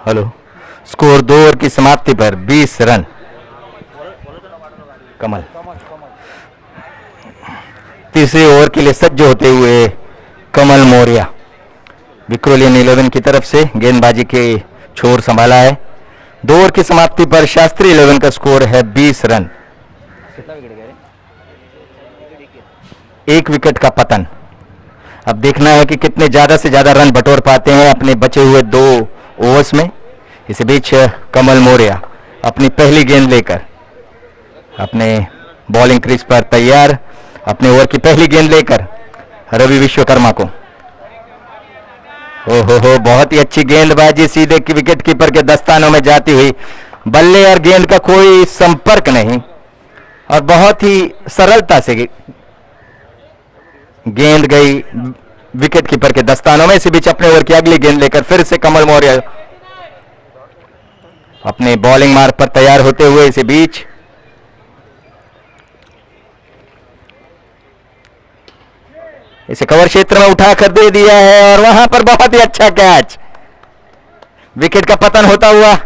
Hello, score 2 over की समाप्ति पर 20 रन। कमल तीसरे ओवर के लिए सज्ज होते हुए कमल मौर्य विक्रोलियन 11 की तरफ से गेंदबाजी के छोर संभाला है। 2 ओवर की समाप्ति पर शास्त्री 11 का स्कोर है 20 रन। एक विकेट का पतन। अब देखना है कि कितने ज्यादा से ज्यादा रन बटोर पाते हैं अपने बचे हुए 2 ओवर्स में। इसी बीच कमल मौर्य अपनी पहली गेंद लेकर अपने बॉलिंग क्रीज पर तैयार, अपने ओवर की पहली गेंद लेकर रवि विश्वकर्मा को। ओहो, बहुत ही अच्छी गेंदबाजी, सीधे की विकेट कीपर के दस्तानों में जाती हुई। बल्ले और गेंद का कोई संपर्क नहीं और बहुत ही सरलता से गेंद गई विकेट कीपर के दस्तानों में। इसी बीच अपने ओवर की अगली गेंद लेकर फिर से कमल मौर्य अपने बॉलिंग मार्ग पर तैयार होते हुए इसी बीच इसे कवर क्षेत्र में उठाकर दे दिया है और वहां पर बहुत ही अच्छा कैच। विकेट का पतन होता हुआ,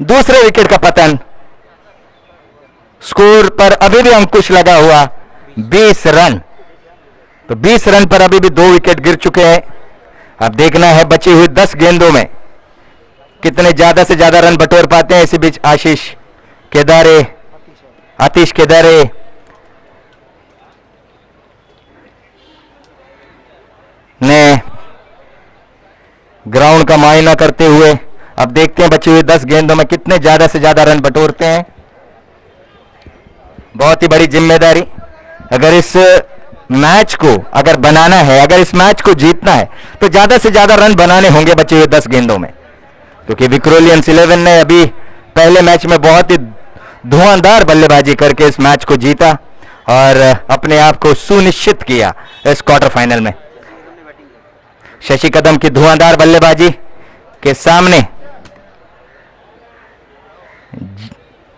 दूसरे विकेट का पतन। स्कोर पर अभी भी अंकुश लगा हुआ 20 रन। तो 20 रन पर अभी भी 2 विकेट गिर चुके हैं। अब देखना है बची हुई 10 गेंदों में कितने ज्यादा से ज्यादा रन बटोर पाते हैं। इसी बीच आतीश केदारे ने ग्राउंड का मुआयना करते हुए अब देखते हैं बची हुई 10 गेंदों में कितने ज्यादा से ज्यादा रन बटोरते हैं। बहुत ही बड़ी जिम्मेदारी। अगर इस मैच को अगर बनाना है, अगर इस मैच को जीतना है तो ज्यादा से ज्यादा रन बनाने होंगे बचे हुए 10 गेंदों में, क्योंकि विक्रोलियंस 11 ने अभी पहले मैच में बहुत ही धुआंधार बल्लेबाजी करके इस मैच को जीता और अपने आप को सुनिश्चित किया इस क्वार्टर फाइनल में। शशि कदम की धुआंधार बल्लेबाजी के सामने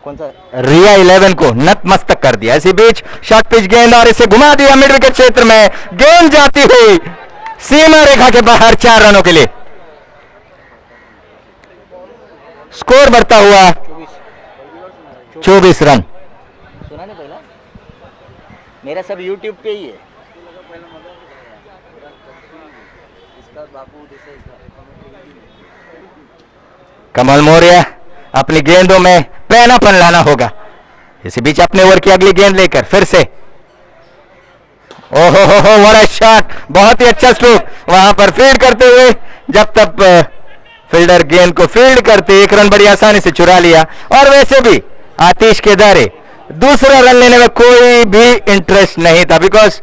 रिया 11 को नतमस्तक कर दिया। इसी बीच शॉर्ट पिच गेंद और इसे घुमा दिया मिड विकेट क्षेत्र में। गेंद जाती हुई सीमा रेखा के बाहर 4 रनों के लिए। स्कोर बढ़ता हुआ 24 रन। सुना नहीं पहला, मेरा सब यूट्यूब पे ही है। कमल मौर्य अपनी गेंदों में पैनापन लाना होगा। इसी बीच अपने ओवर की अगली गेंद लेकर फिर से ओहो बड़ा शॉट, बहुत ही अच्छा स्ट्रोक वहां पर फील्ड करते हुए, जब तक फील्डर गेंद को फील्ड करते 1 रन बड़ी आसानी से चुरा लिया। और वैसे भी आतिश केदारे दूसरा रन लेने में कोई भी इंटरेस्ट नहीं था, बिकॉज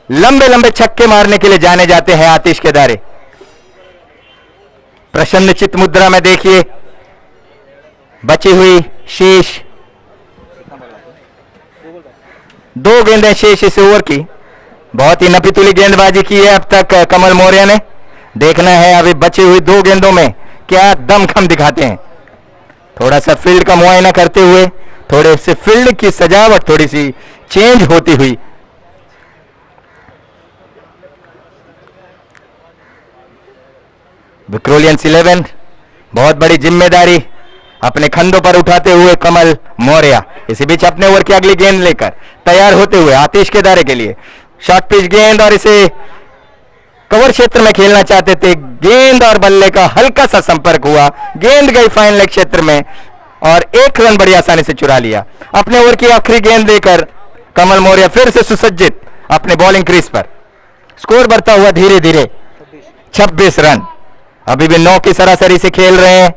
लंबे लंबे छक्के मारने के लिए जाने जाते हैं आतिश केदारे। प्रसन्न चित्त मुद्रा में देखिए बची हुई शेष 2 गेंदें शेष इस ओवर की। बहुत ही नपीतुली गेंदबाजी की है अब तक कमल मौर्य ने। देखना है अभी बची हुई 2 गेंदों में क्या दमखम दिखाते हैं। थोड़ा सा फील्ड का मुआयना करते हुए, थोड़े से फील्ड की सजावट थोड़ी सी चेंज होती हुई। विक्रोलियंस 11 बहुत बड़ी जिम्मेदारी अपने कंधों पर उठाते हुए कमल मौर्य इसी बीच अपने ओवर की अगली गेंद लेकर तैयार होते हुए आतिश केदारे के लिए शॉर्ट पिच गेंद और इसे कवर क्षेत्र में खेलना चाहते थे। गेंद और बल्ले का हल्का सा संपर्क हुआ, गेंद गई फाइन लेग क्षेत्र में और 1 रन बड़ी आसानी से चुरा लिया। अपने ओवर की आखिरी गेंद लेकर कमल मौर्य फिर से सुसज्जित अपने बॉलिंग क्रीज पर। स्कोर बढ़ता हुआ धीरे धीरे 26 रन। अभी भी 9 की सरासरी से खेल रहे हैं।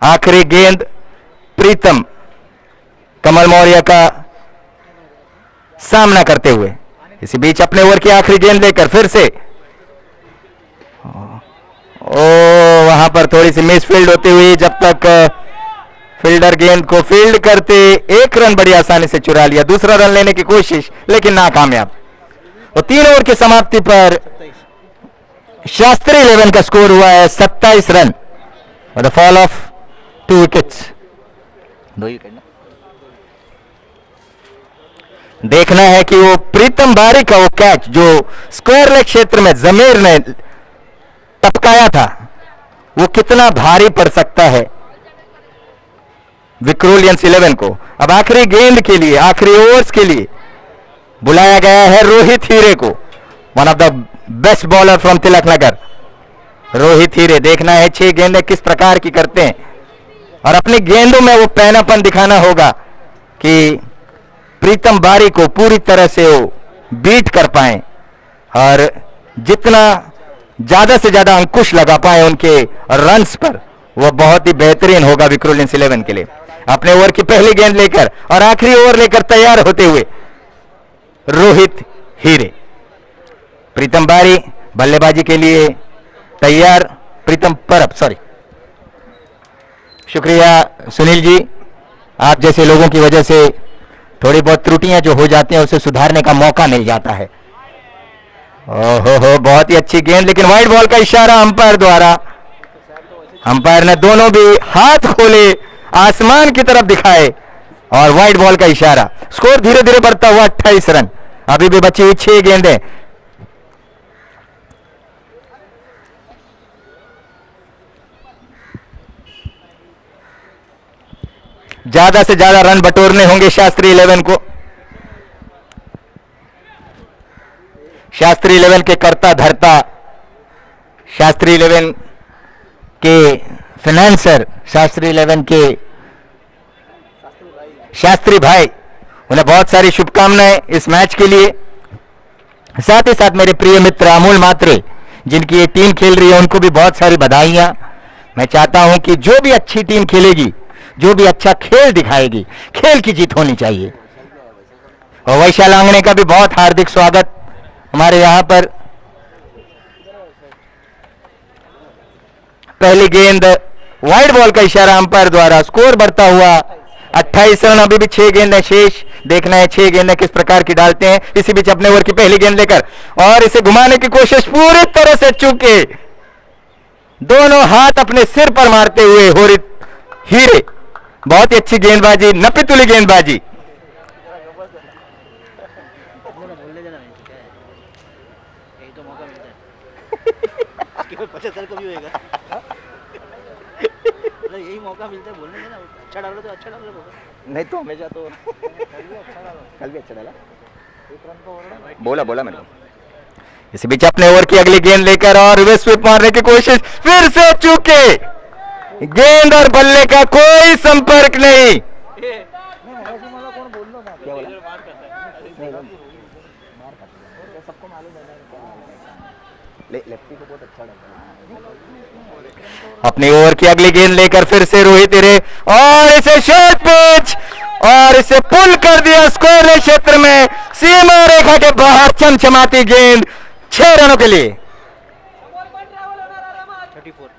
आखिरी गेंद प्रीतम कमल मौर्य का सामना करते हुए इसी बीच अपने ओवर की आखिरी गेंद लेकर फिर से वहां पर थोड़ी सी मिस फील्ड होती हुई, जब तक फील्डर गेंद को फील्ड करते 1 रन बड़ी आसानी से चुरा लिया। दूसरा रन लेने की कोशिश लेकिन नाकामयाब। और 3 ओवर की समाप्ति पर शास्त्री 11 का स्कोर हुआ है 27 रन और the fall of 2 wickets. 2 wicket ना। देखना है कि वो प्रीतम बारी का वो कैच जो स्क्वायर लेग क्षेत्र में जमीर ने टपकाया था वो कितना भारी पड़ सकता है विक्रोलियंस 11 को। अब आखिरी गेंद के लिए, आखिरी ओवर्स के लिए बुलाया गया है रोहित हीरे को, one of the best bowler from Tilak Nagar. Rohit Hire, देखना है 6 गेंदें किस प्रकार की करते हैं और अपनी गेंदों में वो पैनापन दिखाना होगा कि प्रीतम बारी को पूरी तरह से वो बीट कर पाए और जितना ज्यादा से ज्यादा अंकुश लगा पाए उनके रन्स पर, वो बहुत ही बेहतरीन होगा विक्रोलियंस 11 के लिए। अपने ओवर की पहली गेंद लेकर और आखिरी ओवर लेकर तैयार होते हुए रोहित हीरे। प्रीतम बारी बल्लेबाजी के लिए तैयार। प्रीतम परब, सॉरी, शुक्रिया सुनील जी, आप जैसे लोगों की वजह से थोड़ी बहुत त्रुटियां जो हो जाती हैं उसे सुधारने का मौका मिल जाता है। ओहो, बहुत ही अच्छी गेंद, लेकिन वाइड बॉल का इशारा अंपायर द्वारा। अंपायर ने दोनों भी हाथ खोले, आसमान की तरफ दिखाए और वाइड बॉल का इशारा। स्कोर धीरे धीरे बढ़ता हुआ 28 रन। अभी भी बची हुई 6 गेंदें। ज्यादा से ज्यादा रन बटोरने होंगे शास्त्री 11 को। शास्त्री 11 के करता धरता, शास्त्री 11 के फाइनेंसर, शास्त्री 11 के शास्त्री भाई, उन्हें बहुत सारी शुभकामनाएं इस मैच के लिए। साथ ही साथ मेरे प्रिय मित्र अमूल मात्रे, जिनकी ये टीम खेल रही है, उनको भी बहुत सारी बधाइयां। मैं चाहता हूं कि जो भी अच्छी टीम खेलेगी, जो भी अच्छा खेल दिखाएगी, खेल की जीत होनी चाहिए। और वैशाल आंगणे का भी बहुत हार्दिक स्वागत हमारे यहां पर। पहली गेंद वाइड बॉल का इशारा अंपायर द्वारा। स्कोर बढ़ता हुआ 28 रन। अभी भी 6 गेंदें शेष। देखना है 6 गेंदें किस प्रकार की डालते हैं। इसी बीच अपने ओवर की पहली गेंद लेकर और इसे घुमाने की कोशिश पूरी तरह से चूके, दोनों हाथ अपने सिर पर मारते हुए रोहित हीरे। बहुत ही अच्छी गेंदबाजी, नपीतुली गेंदबाजी। यही मौका मिलता है बोलने देना, अच्छा डालो तो अच्छा डालो, नहीं तो हमेशा तो कल भी अच्छा डाला, बोला बोला मैंने। इसी बीच अपने ओवर की अगली गेंद लेकर और रिवर्स स्वीप मारने की कोशिश, फिर से चूके। गेंद और बल्ले का कोई संपर्क नहीं। सबको मालूम है लेफ्टी को बहुत अच्छा लगता है। अपनी ओवर की अगली गेंद लेकर फिर से रोहित हीरे और इसे शॉर्ट पिच और इसे पुल कर दिया स्कोर क्षेत्र में, सीमा रेखा के बाहर चमचमाती गेंद। 6 रनों के लिए 34।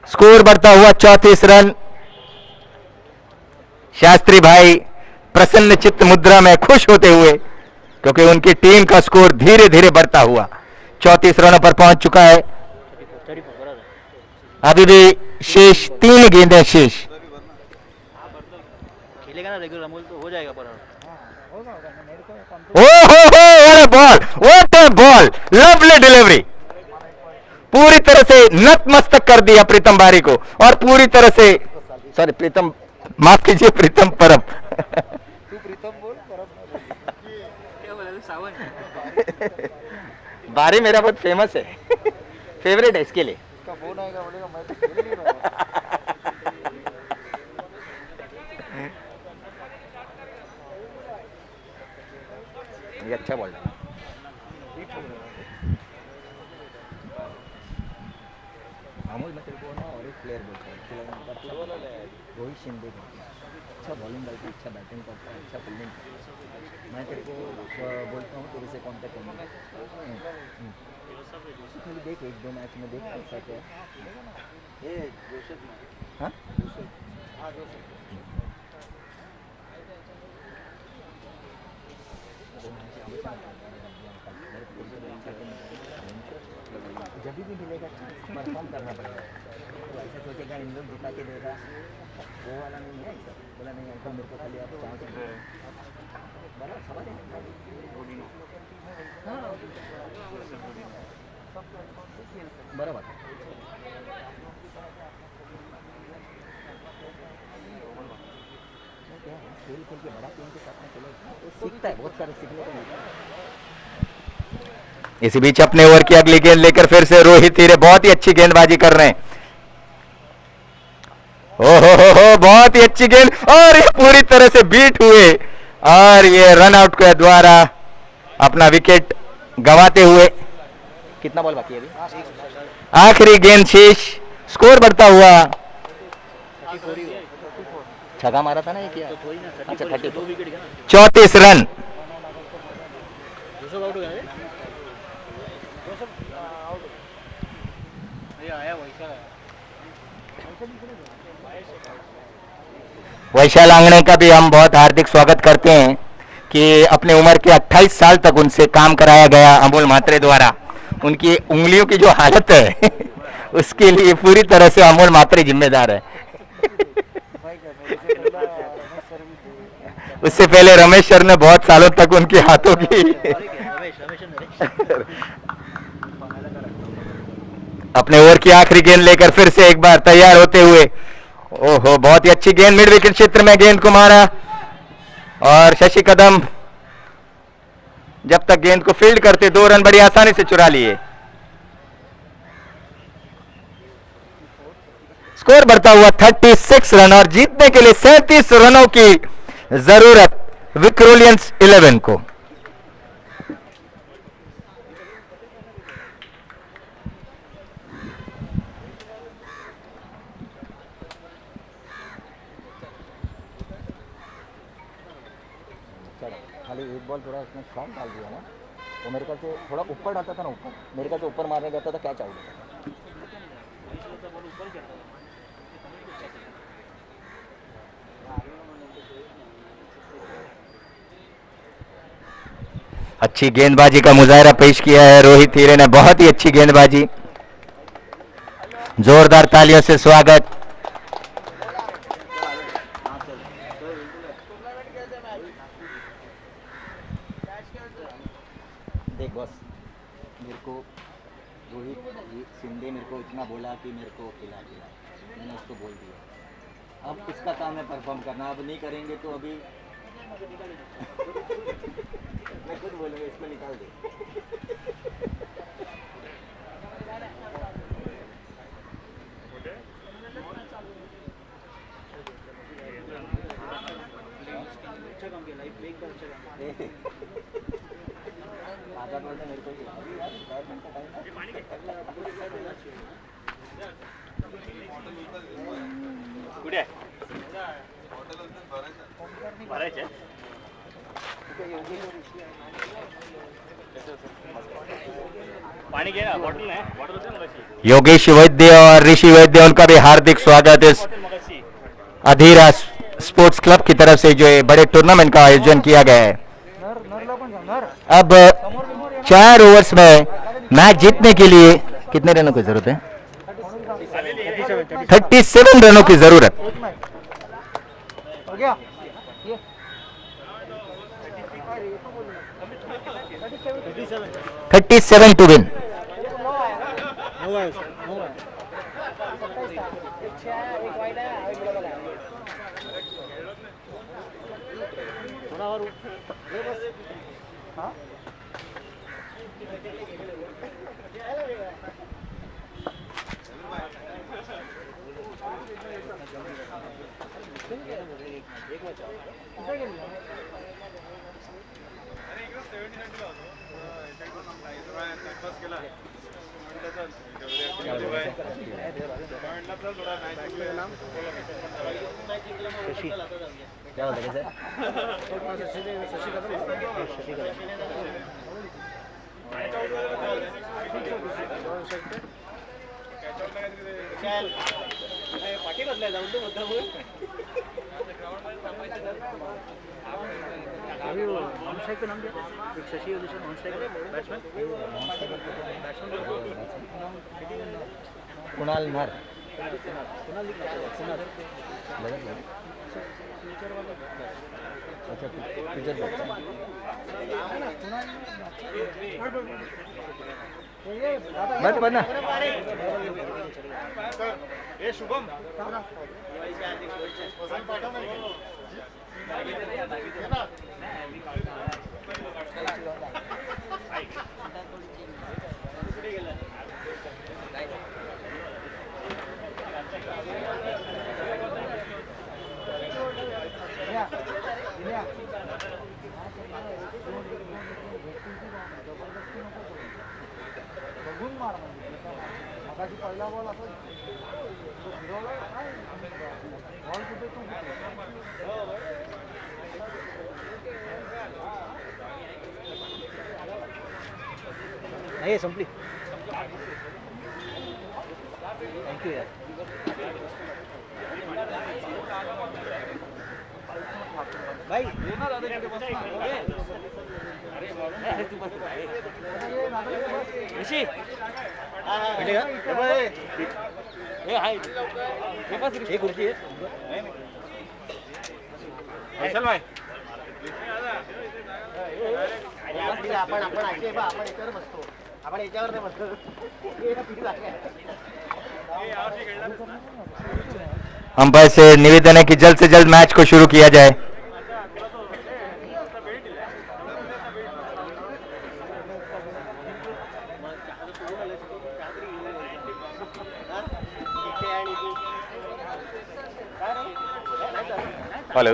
स्कोर बढ़ता हुआ 34 रन। शास्त्री भाई प्रसन्न चित्त मुद्रा में खुश होते हुए, क्योंकि उनकी टीम का स्कोर धीरे धीरे बढ़ता हुआ 34 रनों पर पहुंच चुका है। अभी भी शेष 3 गेंदें शेष। खेलेगा ना रेगुलर अमूल तो हो जाएगा पर। ओहो, ball, what a ball, lovely delivery. पूरी तरह से नतमस्तक कर दिया प्रीतम बारी को और पूरी तरह से, सॉरी प्रीतम, माफ कीजिए, प्रीतम परब। तू प्रीतम बोल, परब क्या बोला सावन। बारी मेरा बहुत फेमस है, फेवरेट है, इसके लिए। इसका फोन आएगा बोलेगा मैं तो खेल नहीं रहा। ये अच्छा बॉल है। अमूल, मैं तेरे को ना और एक प्लेयर बोलता हूँ, रोहित शिंदे का। अच्छा बॉलिंग करता है, अच्छा बैटिंग करता है, अच्छा फील्डिंग करता है। मैं तेरे को बोलता हूँ तेरे से कॉन्टेक्ट करना। खाली देख, 1-2 मैच में देख कैसा क्या है। ये जोसेफ, हाँ जोसेफ। जब भी मिलेगा परफॉर्म करना पड़ेगा। तो ऐसा सोचेगा इन लोग जिता के देगा, वो वाला नहीं है। ऐसा बोला नहीं अंकल, मेरे को खाली आप चांस बड़ा सवाल है। हाँ, बराबर क्या है, खेल खेल के बड़ा टीम के साथ में खेले तो सीखता है, बहुत सारे सीखने को मिलता है। इसी बीच अपने ओवर की अगली गेंद लेकर फिर से रोहित हीरे बहुत ही अच्छी गेंदबाजी कर रहे हैं। हो बहुत ही अच्छी गेंद और ये पूरी तरह से बीट हुए और ये रन आउट के द्वारा अपना विकेट गंवाते हुए। कितना बॉल बाकी है अभी? आखिरी गेंद शेष, स्कोर बढ़ता हुआ। छक्का मारा था ना ये क्या? अच्छा 34 रन। वैशाल आंगणे का भी हम बहुत हार्दिक स्वागत करते हैं कि अपने उम्र के 28 साल तक उनसे काम कराया गया अमोल म्हात्रे द्वारा। उनकी उंगलियों की जो हालत है उसके लिए पूरी तरह से अमोल म्हात्रे जिम्मेदार है। उससे पहले रमेश सर ने बहुत सालों तक उनके हाथों की अपने ओवर की आखिरी गेंद लेकर फिर से एक बार तैयार होते हुए। ओहो बहुत ही अच्छी गेंद, मिड विकेट क्षेत्र में गेंद को मारा और शशि कदम जब तक गेंद को फील्ड करते 2 रन बड़ी आसानी से चुरा लिए। स्कोर बढ़ता हुआ 36 रन और जीतने के लिए 37 रनों की जरूरत विक्रोलियंस 11 को। खाली एक बॉल थोड़ा उसने शॉट डाल दिया ना, तो मेरे ख्याल से थोड़ा ऊपर डालता था ना, ऊपर मेरे ख्याल से ऊपर मारने जाता था, कैच आउट होता। अच्छी गेंदबाजी का मुजाहरा पेश किया है रोहित हीरे ने, बहुत ही अच्छी गेंदबाजी। जोरदार तालियों से स्वागत। देख बॉस, मेरे को रोहित शिंदे मेरे को इतना बोला कि मेरे को खिला, मैंने उसको बोल दिया। अब इसका काम है परफॉर्म करना, अब नहीं करेंगे तो अभी मैं खुद बोलूँगा इसको निकाल दे। आजाद बोलते मेरे को अभी यार रिटायरमेंट का टाइम है। पानी के ना बॉटल है, बॉटल होते हैं। योगेश वैद्य और ऋषि वैद्य, उनका भी हार्दिक स्वागत इस अधीरा स्पोर्ट्स क्लब की तरफ से जो ये बड़े टूर्नामेंट का आयोजन किया गया है। अब 4 ओवर्स में मैच जीतने के लिए कितने रनों की जरूरत है? 37 रनों की जरूरत। हो गया 37 टू विन। थोड़ा और हाँ क्या होता है पाठी बदलाय जाऊन तो मुद्दा हुए अभी ऑन स्ट्राइक पे नाम दिया एक Shashi audition on strike batsman Kunal नर कुणाल अच्छा फ्यूचर मत बना शुभम बघून मार मगाशी पहिला बॉल असं फिरवला काय बॉल कुठे तो नाही संपली थँक्यू यार भाई ऋषि खुर्ची आहे चल भाई आपण आपण आपण याच्यावर बसतो आपण याच्यावर नाही बसतो अंपायर से निवेदन है कि जल्द से जल्द मैच को शुरू किया जाए। हेलो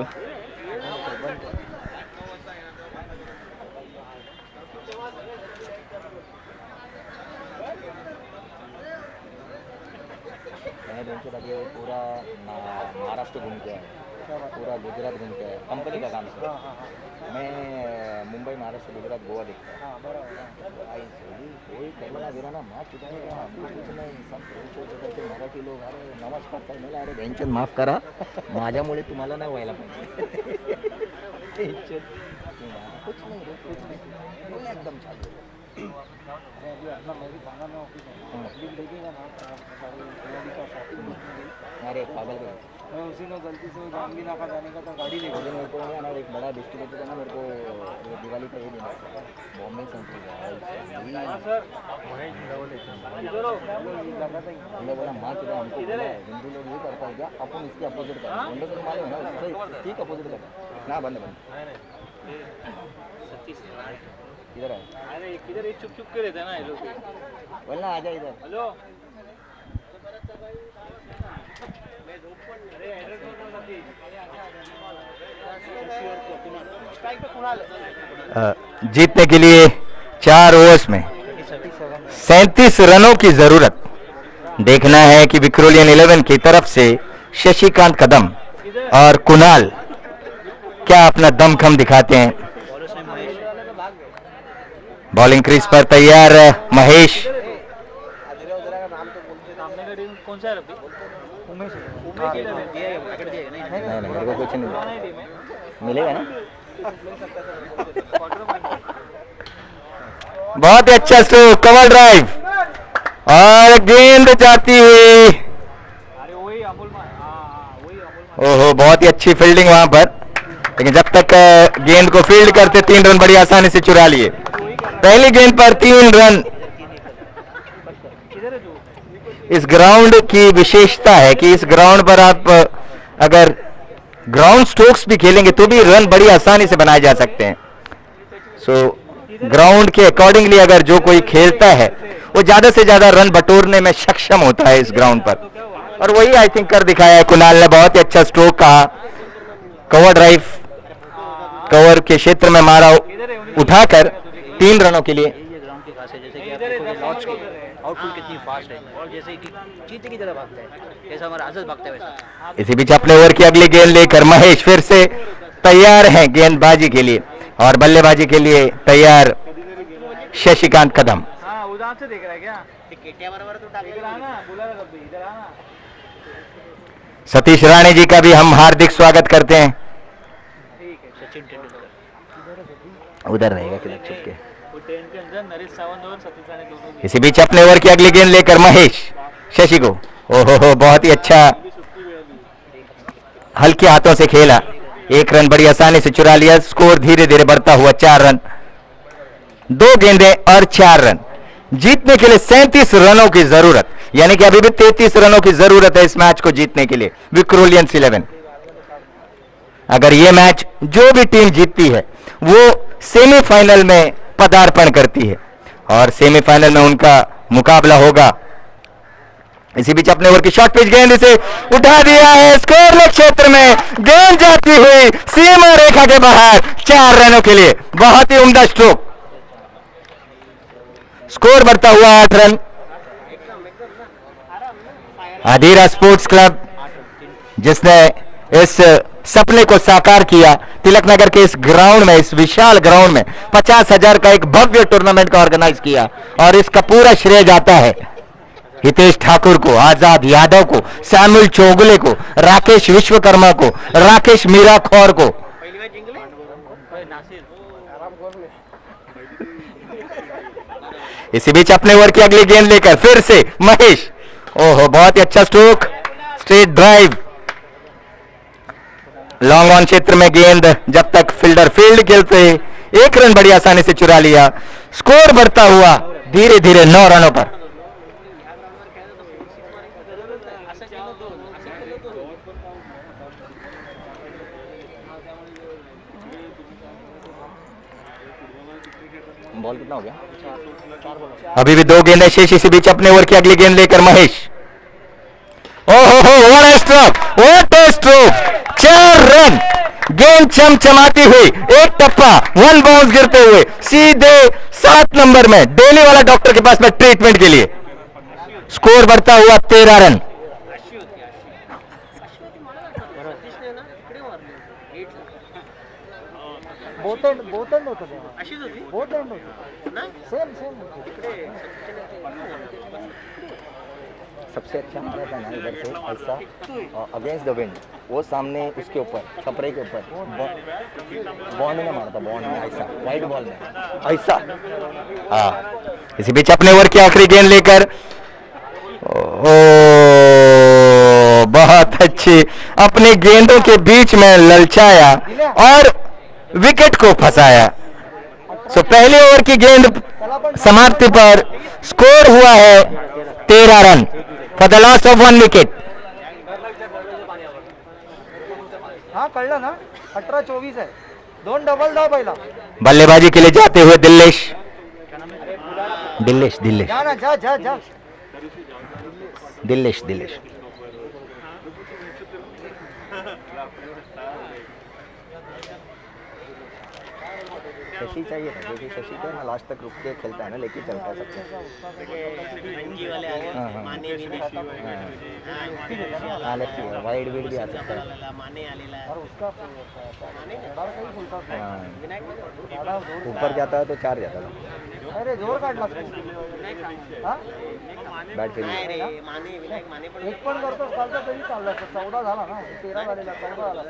पूरा महाराष्ट्र घूम के आया, पूरा गुजरात घूम के आया, कंपनी का काम है। मैं मुंबई महाराष्ट्र गुजरात गोवा देखता हूँ। कोई कैमरा गिराना मैच चुकाने का हमको कुछ नाही, सब मराठी लोक अरे नमस्कार काय अरे बेंचन माफ करा माझ्यामुळे तुम्हाला नाही व्हायला पाहिजे कुछ नहीं कुछ नहीं एकदम चालू अरे पागल मैं उसी ने गलती से जामगी नाका जाने का तो गाड़ी ले मेरे को नहीं आना एक बड़ा डिस्ट्रीब्यूटर था ना मेरे को दिवाली पर ये देना बॉम्बे सेंट्री हमने बोला माँ चुका हमको बोला हिंदू लोग ये करता है क्या अपन इसके अपोजिट करते हैं तो मालूम है ना उससे ठीक अपोजिट करता ना बंद इधर है अरे किधर एक चुप चुप के रहते हैं ना ये लोग बोलना आ जा इधर हेलो जीतने के लिए 4 ओवर्स में 37 रनों की जरूरत। देखना है कि विक्रोलियन 11 की तरफ से शशिकांत कदम और कुणाल क्या अपना दमखम दिखाते हैं। बॉलिंग क्रीज पर तैयार महेश। कौन सा है उमेश नहीं मेरे को कुछ नहीं मिलेगा ना। बहुत ही अच्छा स्ट्रोक, कवर ड्राइव और गेंद जाती हुई। ओहो बहुत ही अच्छी फील्डिंग वहां पर, लेकिन जब तक गेंद को फील्ड करते 3 रन बड़ी आसानी से चुरा लिए। पहली गेंद पर 3 रन। इस ग्राउंड की विशेषता है कि इस ग्राउंड पर आप अगर ग्राउंड स्ट्रोक्स भी खेलेंगे तो भी रन बड़ी आसानी से बनाए जा सकते हैं। सो ग्राउंड के अकॉर्डिंगली अगर जो कोई खेलता है वो ज्यादा से ज्यादा रन बटोरने में सक्षम होता है इस ग्राउंड पर, और वही आई थिंक कर दिखाया है कुणाल ने। बहुत ही अच्छा स्ट्रोक कहा, कवर ड्राइव कवर के क्षेत्र में मारा उठाकर 3 रनों के लिए। ये ग्राउंड की खासियत जैसे कि आपको लॉन्च की आउटफुट कितनी फास्ट है और जैसे कि चीते की तरह भागता है, जैसा हमारा आज़ाद भागता है वैसा। इसी बीच अपने ओवर की अगली गेंद लेकर महेश फिर से तैयार हैं गेंदबाजी के लिए, और बल्लेबाजी के लिए तैयार शशिकांत कदम। हाँ उधर से देख रहा है क्या इधर आना बोला था कभी इधर आना। सतीश राणे जी का भी हम हार्दिक स्वागत करते हैं। ठीक है सचिन तेंदुलकर उधर रहेगा किधर छुप के। वो 10 के अंदर नरेश सावंत और सतीश राणे दोनों इसी बीच अपने ओवर की अगली गेंद लेकर महेश शशि को, ओहो बहुत ही अच्छा हल्के हाथों से खेला। एक रन बड़ी आसानी से चुरा लिया। स्कोर धीरे धीरे बढ़ता हुआ 4 रन, 2 गेंदें और 4 रन। जीतने के लिए 37 रनों की जरूरत, यानी कि अभी भी 33 रनों की जरूरत है इस मैच को जीतने के लिए विक्रोलियंस 11। अगर यह मैच जो भी टीम जीतती है वो सेमीफाइनल में पदार्पण करती है और सेमीफाइनल में उनका मुकाबला होगा। इसी बीच अपने ओवर की शॉर्ट पिच गेंद इसे उठा दिया है, स्कोरलेस क्षेत्र में गेंद जाती हुई सीमा रेखा के बाहर 4 रनों के लिए। बहुत ही उम्दा स्ट्रोक। स्कोर बढ़ता हुआ 8 रन। अधीरा स्पोर्ट्स क्लब जिसने इस सपने को साकार किया, तिलक नगर के इस ग्राउंड में, इस विशाल ग्राउंड में 50,000 का एक भव्य टूर्नामेंट का ऑर्गेनाइज किया और इसका पूरा श्रेय जाता है हितेश ठाकुर को, आजाद यादव को, सैमुअल चौगुले को, राकेश विश्वकर्मा को, राकेश मीराखौर को। इसी बीच अपने ओवर की अगली गेंद लेकर फिर से महेश, ओहो बहुत ही अच्छा stroke, straight drive. Long on क्षेत्र में गेंद जब तक फील्डर फील्ड खेलते 1 रन बड़ी आसानी से चुरा लिया। स्कोर बढ़ता हुआ धीरे धीरे 9 रनों पर। बॉल कितना हो गया? अभी भी 2 गेंदें शेष। इसी बीच अपने ओवर की अगली गेंद लेकर महेश, ओहो what a stroke, what a stroke. 4 run. गेंद चमचमाती हुई, एक टप्पा 1 बाउंस गिरते हुए सीधे 7 नंबर में डेली वाला डॉक्टर के पास में ट्रीटमेंट के लिए। स्कोर बढ़ता हुआ 13 रन। सबसे अच्छा मारा था ना इधर से ऐसा अगेंस्ट द विंड, वो सामने उसके ऊपर छपरे के ऊपर बॉन्ड में मारा था, बॉन्ड में ऐसा, वाइट बॉल में ऐसा। हाँ, इसी बीच अपने ओवर की आखिरी गेंद लेकर, ओ बहुत अच्छी, अपने गेंदों के बीच में ललचाया और विकेट को फंसाया। सो पहले ओवर की गेंद समाप्ति पर स्कोर हुआ है 13 run for the loss of 1 wicket. हाँ कळलं ना, 18-24 आहे, 2 डबल धाव पहिला। बल्लेबाजी के लिए जाते हुए दिल्लेश, दिल्लेश दिल्लेश जा ना, जा जा जा। दिल्लेश दिल्लेश शशि चाहिए था, क्योंकि शशि को ना लास्ट तक रुक के खेलता है ना, लेके चलता है सबसे। हाँ लेफ्टी है, वाइड विड भी आ सकता है। हाँ, ऊपर जाता है तो 4 जाता था। अरे जोर काढला बॅट फेरी एक पण करतो, कालचा तरी चालला, 14 झाला ना, 13 झालेला, 14 झाला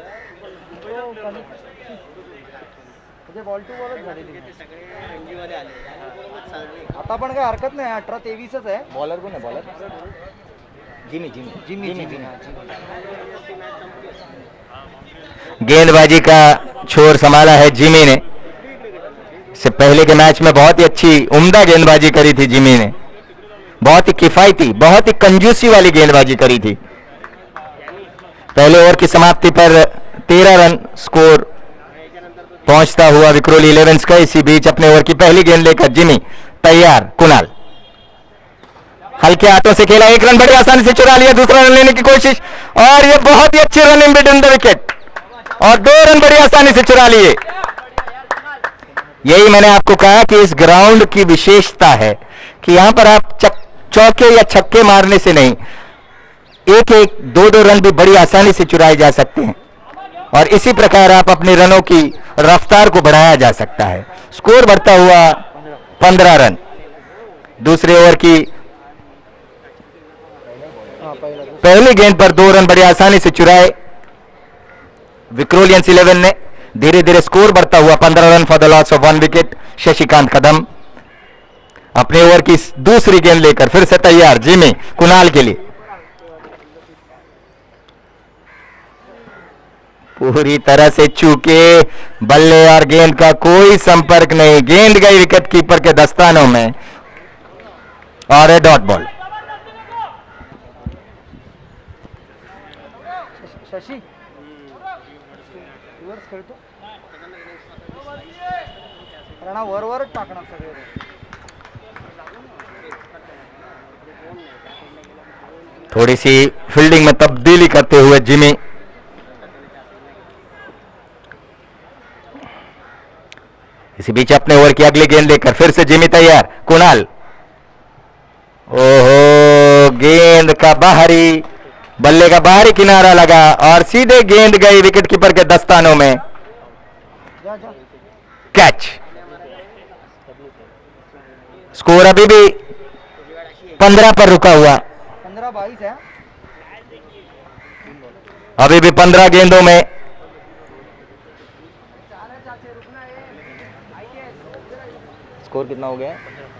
म्हणजे बॉल टू बॉलच झालेली। आता पण काही हरकत नाही, 18-23च आहे। बॉलर कोण आहे? Bowler Jimmy Jimmy Jimmy Jimmy Jimmy. गेंदबाजी का छोर संभाला है जिमी ने। इससे पहले के मैच में बहुत ही अच्छी उम्दा गेंदबाजी करी थी जिमी ने, बहुत ही किफायती, बहुत ही कंजूसी वाली गेंदबाजी करी थी। पहले ओवर की समाप्ति पर 13 रन स्कोर पहुंचता हुआ विक्रोली 11 का। इसी बीच अपने ओवर की पहली गेंद लेकर जिमी तैयार। कुणाल हल्के हाथों से खेला, 1 रन बड़ी आसानी से चुरा लिया, दूसरा रन लेने की कोशिश और ये बहुत ही अच्छी run in between the wicket और 2 रन बड़ी आसानी से चुरा लिए। यही मैंने आपको कहा कि इस ग्राउंड की विशेषता है कि यहां पर आप चौके या छक्के मारने से नहीं, 1-1, 2-2 रन भी बड़ी आसानी से चुराए जा सकते हैं और इसी प्रकार आप अपने रनों की रफ्तार को बढ़ाया जा सकता है। स्कोर बढ़ता हुआ 15 रन। दूसरे ओवर की पहली गेंद पर 2 रन बड़ी आसानी से चुराए विक्रोलियंस 11 ने। धीरे धीरे स्कोर बढ़ता हुआ 15 run for the loss of 1 wicket. Shashikant Kadam अपने ओवर की दूसरी गेंद लेकर फिर से तैयार जिमी कुणाल के लिए। पूरी तरह से चूके, बल्ले और गेंद का कोई संपर्क नहीं, गेंद गई विकेट कीपर के दस्तानों में और ए डॉट बॉल। शशि रिवर्स खेळतो राणा वरवरच टाकणार सगळे थोड़ी सी फील्डिंग में तब्दीली करते हुए जिमी, इसी बीच अपने ओवर की अगली गेंद लेकर फिर से जिमी तैयार, कुणाल, ओहो गेंद का बाहरी, बल्ले का बाहरी किनारा लगा और सीधे गेंद गई विकेट कीपर के दस्तानों में, जा जा कैच। स्कोर अभी भी 15 पर रुका हुआ, 15-22 है। अभी भी 15 गेंदों में स्कोर कितना हो गया?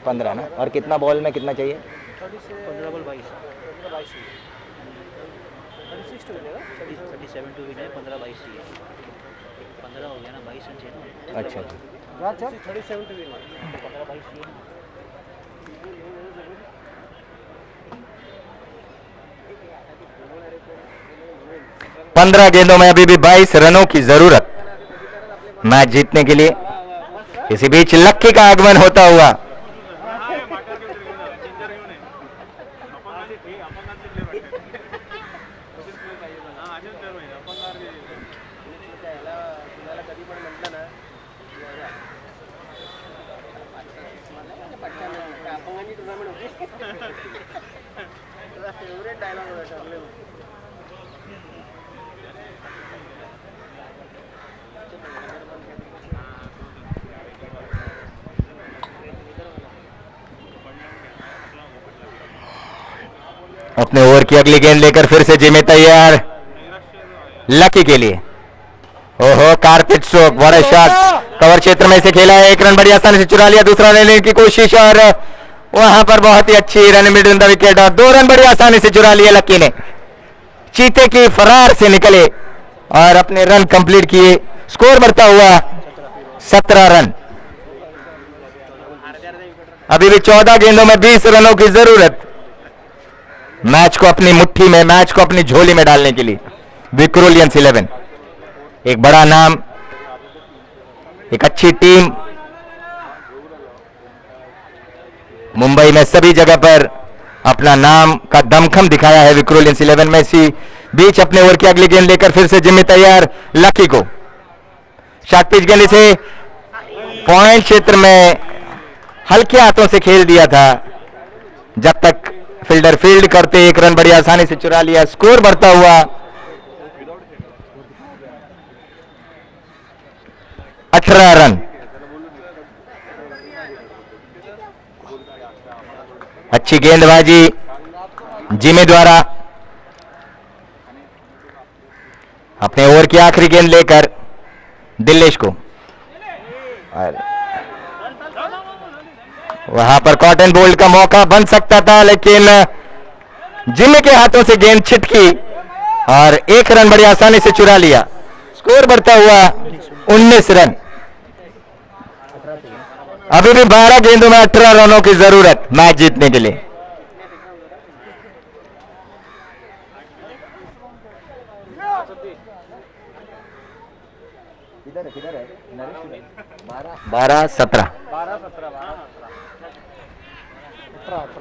15 ना। और कितना बॉल में कितना चाहिए? 15 बॉल 22 36 टू मिलेगा, 37 टू विन है, 15-22 चाहिए, 15 हो गया ना, 22 रन चाहिए ना। अच्छा जा चल 37 टू विन, 15-22 चाहिए ना। 15 गेंदों में अभी भी 22 रनों की जरूरत मैच जीतने के लिए। इसी बीच लक्की का आगमन होता हुआ, अपने ओवर की अगली गेंद लेकर फिर से जिमी तैयार, लकी के लिए, ओहो कार्तिक स्ट्रोक, बड़ा शॉट, कवर क्षेत्र में से खेला है, एक रन बड़ी आसानी से चुरा लिया, दूसरा रन लेने की कोशिश और वहां पर बहुत ही अच्छी run mid in the wicket और 2 रन बड़ी आसानी से चुरा लिए लकी ने, चीते की फरार से निकले और अपने रन कंप्लीट किए। स्कोर बढ़ता हुआ 17 रन, अभी भी 14 गेंदों में 20 रनों की जरूरत मैच को अपनी मुट्ठी में, मैच को अपनी झोली में डालने के लिए। विक्रोलियंस 11 एक बड़ा नाम, एक अच्छी टीम, मुंबई में सभी जगह पर अपना नाम का दमखम दिखाया है विक्रोलियंस 11 में। इसी बीच अपने ओवर की अगली गेंद लेकर फिर से जिम्मी तैयार, लकी को शॉर्ट पिच गेंद से पॉइंट क्षेत्र में हल्के हाथों से खेल दिया था, जब तक फील्डर फील्ड करते 1 रन बड़ी आसानी से चुरा लिया। स्कोर बढ़ता हुआ 18 रन, अच्छी गेंदबाजी जिमी द्वारा। अपने ओवर की आखिरी गेंद लेकर दिल्लेश को, वहां पर कॉटन बोल्ट का मौका बन सकता था, लेकिन जिमी के हाथों से गेंद छिटकी और 1 रन बड़ी आसानी से चुरा लिया। स्कोर बढ़ता हुआ 19 रन, अभी भी 12 गेंदों में 18 रनों की जरूरत मैच जीतने के लिए। किधर है नरेश? 12-17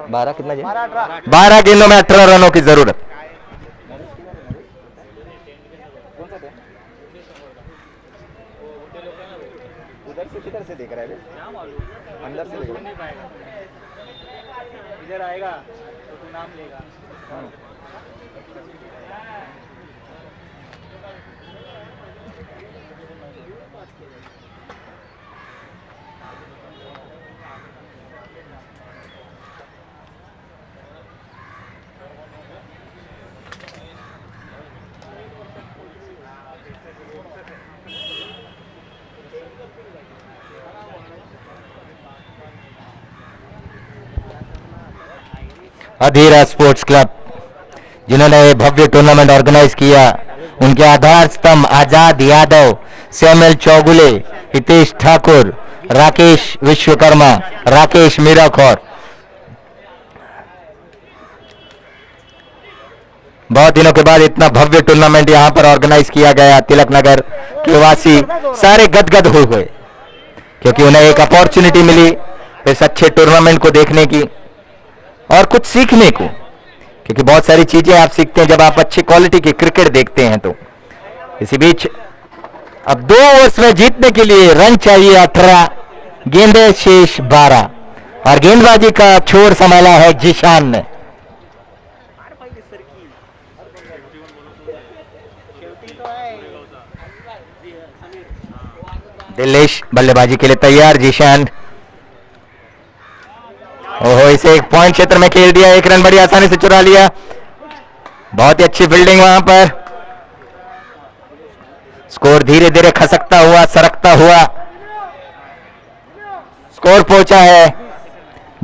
12 कितना जी? 12 गेंदों में 18 रनों की जरूरत। उधर से किधर से देख रहा है? अंदर से देख रहा है। इधर आएगा तो तू नाम लेगा। अधीरा स्पोर्ट्स क्लब जिन्होंने भव्य टूर्नामेंट ऑर्गेनाइज किया उनके आधार स्तंभ आजाद यादव, सैमुअल चौगुले, हितेश ठाकुर, राकेश विश्वकर्मा, राकेश मीरक और बहुत दिनों के बाद इतना भव्य टूर्नामेंट यहां पर ऑर्गेनाइज किया गया। तिलक नगर के वासी सारे गदगद हो गए क्योंकि उन्हें एक अपॉर्चुनिटी मिली इस अच्छे टूर्नामेंट को देखने की और कुछ सीखने को, क्योंकि बहुत सारी चीजें आप सीखते हैं जब आप अच्छी क्वालिटी की क्रिकेट देखते हैं। तो इसी बीच अब 2 ओवर्स में जीतने के लिए रन चाहिए 18, गेंदें शेष 12 और गेंदबाजी का छोर संभाला है जिशान ने। दिलेश बल्लेबाजी के लिए तैयार, जिशान ओहो इसे एक पॉइंट क्षेत्र में खेल दिया, 1 रन बड़ी आसानी से चुरा लिया। बहुत ही अच्छी फील्डिंग वहां पर। स्कोर धीरे धीरे खसकता हुआ सरकता हुआ स्कोर पहुंचा है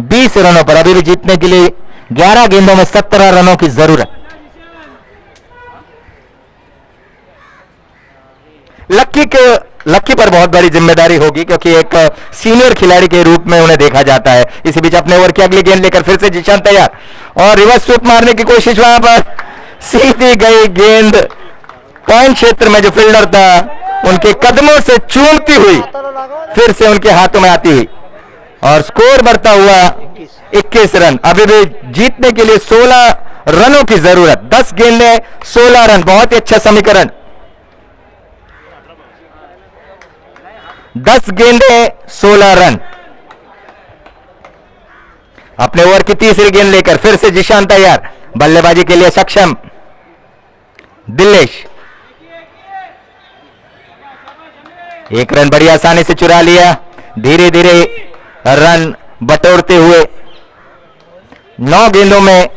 20 रनों पर। अभी भी जीतने के लिए 11 गेंदों में 17 रनों की जरूरत। लक्की पर बहुत बड़ी जिम्मेदारी होगी क्योंकि एक सीनियर खिलाड़ी के रूप में उन्हें देखा जाता है। इसी बीच अपने ओवर की अगली गेंद लेकर फिर से जिशान तैयार और रिवर्स स्वीप मारने की कोशिश, वहां पर सीधी गई गेंद पॉइंट क्षेत्र में जो फील्डर था उनके कदमों से चूमती हुई फिर से उनके हाथों में आती हुई और स्कोर बढ़ता हुआ 21 रन। अभी भी जीतने के लिए 16 रनों की जरूरत। 10 गेंदें 16 रन, बहुत ही अच्छा समीकरण। 10 गेंदें 16 रन। अपने ओवर की तीसरी गेंद लेकर फिर से जिशान तैयार, बल्लेबाजी के लिए सक्षम। दिलेश 1 रन बड़ी आसानी से चुरा लिया। धीरे धीरे रन बटोरते हुए 9 गेंदों में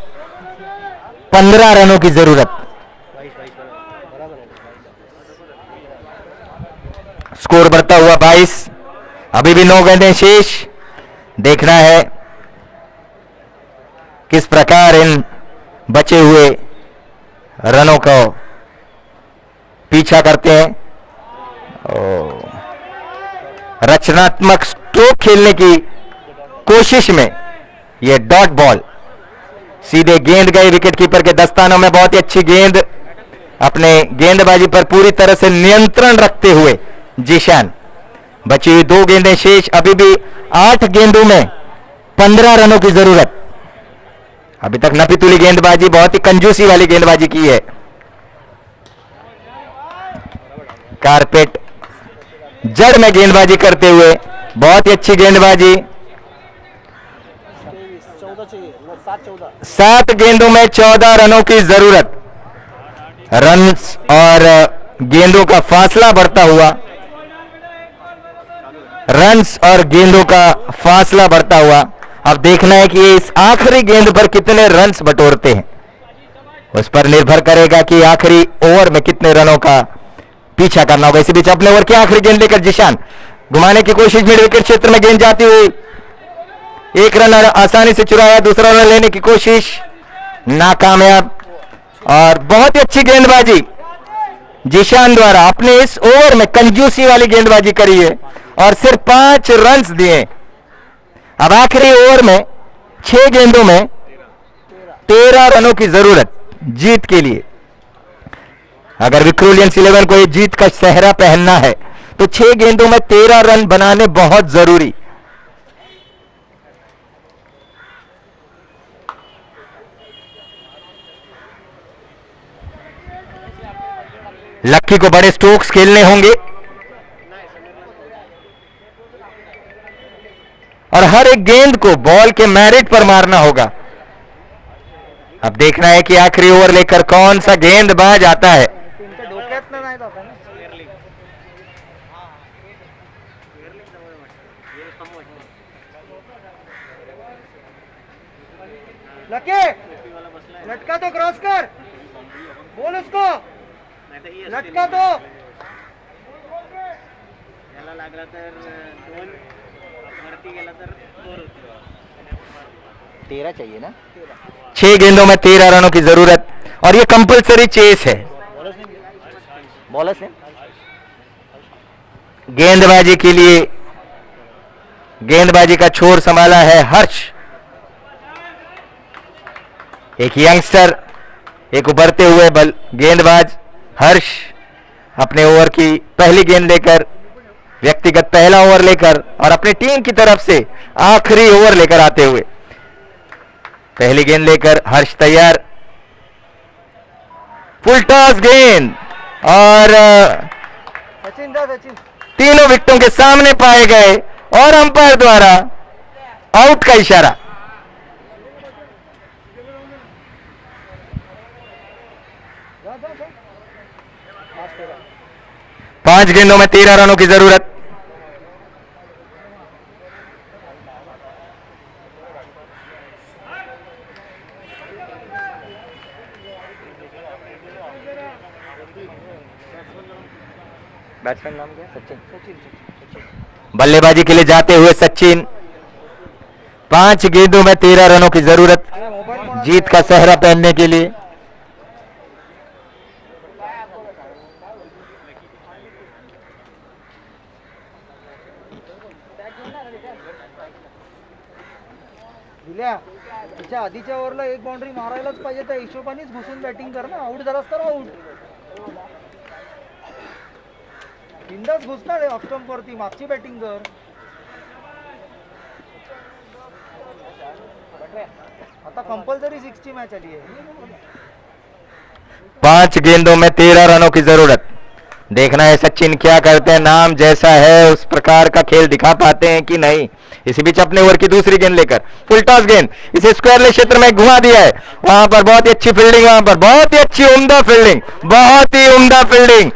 15 रनों की जरूरत। स्कोर बढ़ता हुआ 22। अभी भी 9 गेंदें शेष। देखना है किस प्रकार इन बचे हुए रनों को पीछा करते हैं। रचनात्मक स्ट्रोक खेलने की कोशिश में यह डॉट बॉल सीधे गेंद गई विकेट कीपर के दस्तानों में। बहुत ही अच्छी गेंद, अपने गेंदबाजी पर पूरी तरह से नियंत्रण रखते हुए जिशान। बची हुई 2 गेंदें शेष। अभी भी 8 गेंदों में 15 रनों की जरूरत। अभी तक नपीतुली गेंदबाजी, बहुत ही कंजूसी वाली गेंदबाजी की है। कारपेट जड़ में गेंदबाजी करते हुए बहुत ही अच्छी गेंदबाजी। 7 गेंदों में 14 रनों की जरूरत। रन्स और गेंदों का फासला बढ़ता हुआ, रन्स और गेंदों का फासला बढ़ता हुआ। अब देखना है कि इस आखिरी गेंद पर कितने रन्स बटोरते हैं, उस पर निर्भर करेगा कि आखिरी ओवर में कितने रनों का पीछा करना होगा। इसी बीच अपने ओवर की आखिरी गेंद लेकर जिशान घुमाने की कोशिश में विकेट क्षेत्र में गेंद जाती हुई 1 रन आसानी से चुराया। दूसरा रन लेने की कोशिश नाकामयाब। और बहुत ही अच्छी गेंदबाजी जिशान द्वारा। अपने इस ओवर में कंजूसी वाली गेंदबाजी करी है और सिर्फ 5 रन दिए। अब आखिरी ओवर में 6 गेंदों में 13 रनों की जरूरत जीत के लिए। अगर विक्रोलियंस 11 को ये जीत का सेहरा पहनना है तो 6 गेंदों में 13 रन बनाने बहुत जरूरी। लक्की को बड़े स्ट्रोक्स खेलने होंगे और हर एक गेंद को बॉल के मेरिट पर मारना होगा। अब देखना है कि आखिरी ओवर लेकर कौन सा गेंदबाज आता है। लकी लटका तो क्रॉस कर, बोल उसको लटका तो। याला लागला तर 2, वरती गेला तर 4 होते। 13 चाहिए ना। 6 गेंदों में 13 रनों की जरूरत और ये कंपलसरी चेस है। बॉलर से गेंदबाजी के लिए गेंदबाजी का छोर संभाला है हर्ष। एक यंगस्टर, एक उभरते हुए गेंदबाज हर्ष अपने ओवर की पहली गेंद लेकर, व्यक्तिगत पहला ओवर लेकर और अपनी टीम की तरफ से आखिरी ओवर लेकर आते हुए पहली गेंद लेकर हर्ष तैयार। फुल टॉस गेंद और सचिन दा सचिन तीनों विकेटों के सामने पाए गए और अंपायर द्वारा आउट का इशारा। जा जा जा 5 गेंदों में 13 रनों की जरूरत। बैट्समैन नाम क्या? सचिन। बल्लेबाजी के लिए जाते हुए सचिन। 5 गेंदों में 13 रनों की जरूरत जीत का सेहरा पहनने के लिए। दिल्या त्याच्या आधीच्या ओव्हरला एक बाउंड्री मारायलाच पाहिजे, त्या हिशोबानेच घुसून बॅटिंग कर ना. आउट झालास तर आउट. बिंदास घुसणार आहे ऑफ स्टंप वरती, मागची बॅटिंग कर. आता कंपल्सरी 6 ची मॅच आली आहे. 5 गेंदों में 13 रनों की जरूरत। देखना है सचिन क्या करते हैं, नाम जैसा है उस प्रकार का खेल दिखा पाते हैं कि नहीं। इसी बीच अपने ओवर की दूसरी गेंद लेकर फुल टॉस गेंद, इसे स्क्वायर क्षेत्र में घुमा दिया है। वहां पर बहुत ही अच्छी फील्डिंग, वहां पर बहुत ही अच्छी उम्दा फील्डिंग, बहुत ही उम्दा फील्डिंग।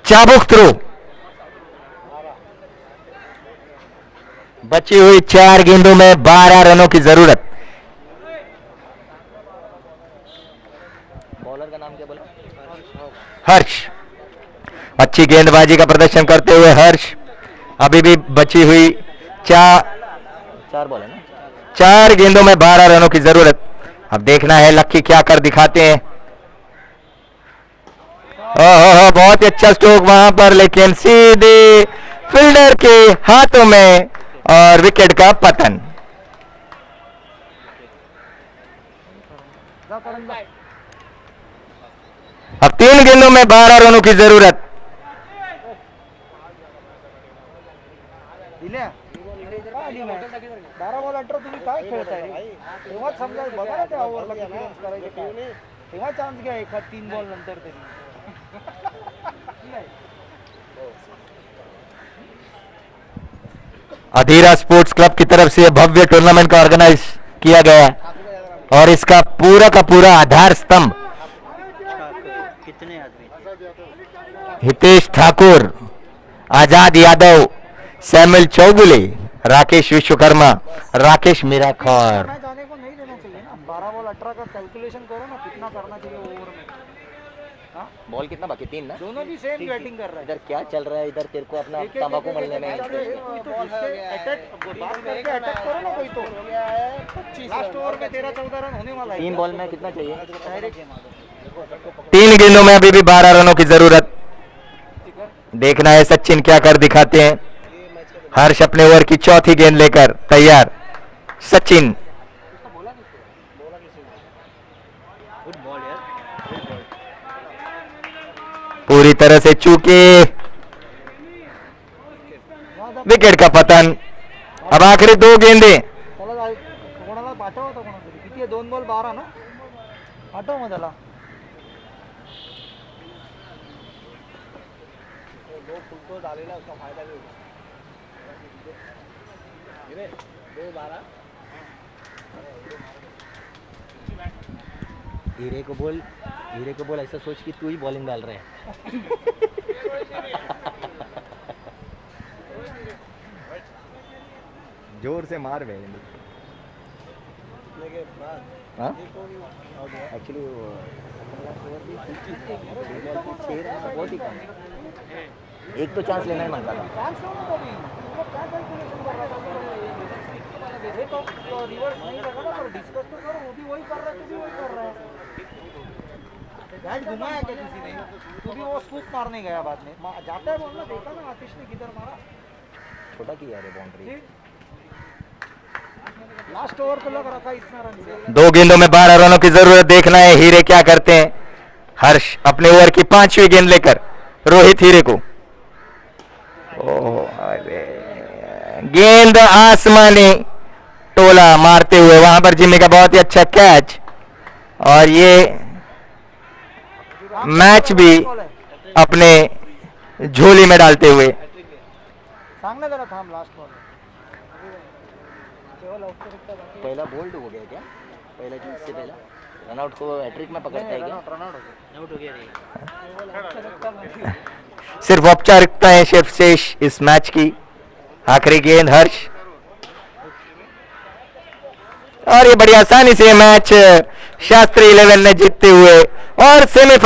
चाबुक थ्रू। बची हुई 4 गेंदों में 12 रनों की जरूरत। बॉलर का नाम क्या बोला? हर्ष। अच्छी गेंदबाजी का प्रदर्शन करते हुए हर्ष। अभी भी बची हुई 4 बॉल है ना? 4 गेंदों में 12 रनों की जरूरत। अब देखना है लक्की क्या कर दिखाते हैं। ओहो, बहुत ही अच्छा स्ट्रोक वहां पर, लेकिन सीधे फील्डर के हाथों में और विकेट का पतन। जा करून जा. अब 3 गेंदों में 12 रनों की जरूरत। दिल्या काय आली मॅच? 12 बॉल 18 तुम्ही काय खेळताय रे? तेव्हाच समजा बघा ना त्या ओव्हरला किती रन्स करायचे काय. तेव्हा चान्स घ्या एखाद 3 बॉल नंतर तरी. अधीरा स्पोर्ट्स क्लब की तरफ से भव्य टूर्नामेंट का ऑर्गेनाइज किया गया है और इसका पूरा का पूरा आधार स्तंभ कितने आदमी? हितेश ठाकुर, आजाद यादव, सैमुअल चौगुले, राकेश विश्वकर्मा, राकेश मिराखौर। मैच आने को नहीं देना चाहिए ना. 12 बॉल 18 का कैलकुलेशन करो ना, कितना करना चाहिए ओवर में. हाँ, बॉल कितना बाकी? 3 ना? दोनों भी सेम बैटिंग कर रहे हैं. इधर क्या चल रहा है? इधर तेरे को अपना तंबाकू मलने में अटैक करो ना कोई तो. लास्ट ओवर में 13-14 रन होने वाला है. 3 बॉल में कितना चाहिए? डायरेक्ट 3 गेंदों में अभी भी 12 रनों की जरूरत। देखना है सचिन क्या कर दिखाते हैं। हर्ष अपने ओवर की चौथी गेंद लेकर तैयार। सचिन। गुड बॉल यार, गुड बॉल। पूरी तरह से चूके, विकेट का पतन। अब आखिरी 2 गेंदें। त्याला कोणाला पाठव होता कोणातरी. किती आहे? 2 बॉल 12 ना. पाठव मग त्याला. हीरे को बोल ऐसा सोच कि तू ही बॉलिंग डाल रहे हैं। जोर से मार बे। एक्चुअली बहुत ही कम, एक तो चांस लेना ही मांगता था। चांस लो ना कभी. मतलब क्या कैलकुलेशन कर रहा था? ये तो रिवर्स नहीं लगा ना, तो डिस्कस तो करो. वो भी वही कर रहा है, तू भी वही कर रहा है. बैट घुमाया क्या किसी ने? तू भी वो स्कूप मारने गया बाद में जाता है बॉल ना, देखा ना आतिश ने किधर मारा, छोटा किया रे बाउंड्री। लास्ट ओवर को लग रहा था इतना रन से। 2 गेंदों में 12 रनों की जरूरत, देखना है हीरे क्या करते हैं। हर्ष अपने ओवर की 5वीं गेंद लेकर रोहित हीरे को, अरे गेंद आसमानी टोला मारते हुए, वहां पर जिम्मी का बहुत ही अच्छा कैच, और ये मैच भी अपने झोली में डालते हुए। सांगना जरा थांब लास्ट बॉल पहला बोल्ड हो गया क्या? पहला जो इससे पहला रनआउट को हैट्रिक में पकड़ता है क्या? आउट हो गया नहीं। सिर्फ औपचारिकताएं शेफ शेष इस मैच की। आखिरी गेंद हर्ष, और ये बड़ी आसानी से मैच शास्त्री 11 ने जीतते हुए और सेमीफाइनल